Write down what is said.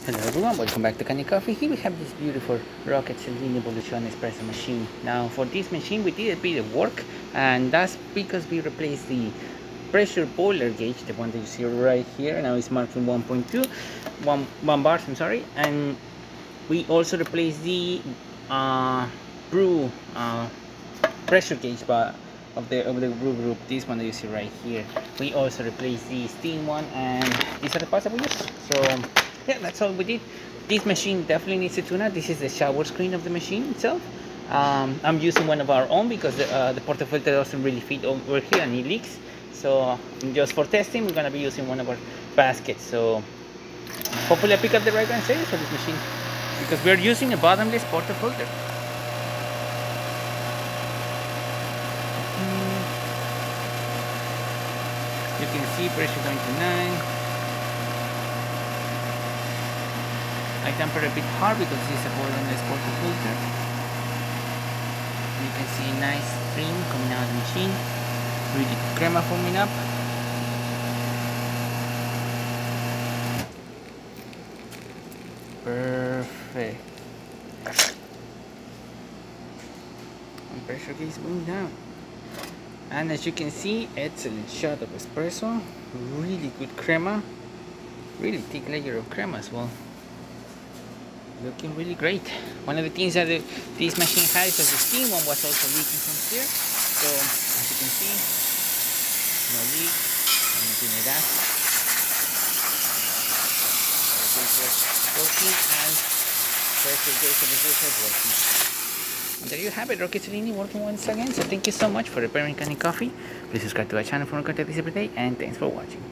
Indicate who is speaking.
Speaker 1: Hello everyone, welcome back to Canny Coffee. Here we have this beautiful Rocket Celini Evolution espresso machine. Now for this machine we did a bit of work, and that's because we replaced the pressure boiler gauge, the one that you see right here. Now it's marked in 1.2, 1 bars, I'm sorry. And we also replaced the brew pressure gauge of the brew group, this one that you see right here. We also replaced the steam one, and these are the parts that we use. So yeah, that's all we did. This machine definitely needs a tune-up. This is the shower screen of the machine itself. I'm using one of our own because the portafilter doesn't really fit over here and it leaks. So just for testing, we're gonna be using one of our baskets. So hopefully I pick up the right one series for this machine, because we're using a bottomless portafilter. You can see pressure going to 9. I tamper a bit hard because this is a bottomless portafilter. You can see a nice stream coming out of the machine. Really good crema forming up. Perfect. And pressure gauge going down. And as you can see, excellent shot of espresso. Really good crema. Really thick layer of crema as well. Looking really great. One of the things that this machine has is the steam one was also leaking from here. So as you can see, no leak, no tiene gas. Working, and pressure gauge of the filter working. And there you have it, Rocket Celini working once again. So thank you so much for repairing Canny Coffee. Please subscribe to our channel for more content every day, and thanks for watching.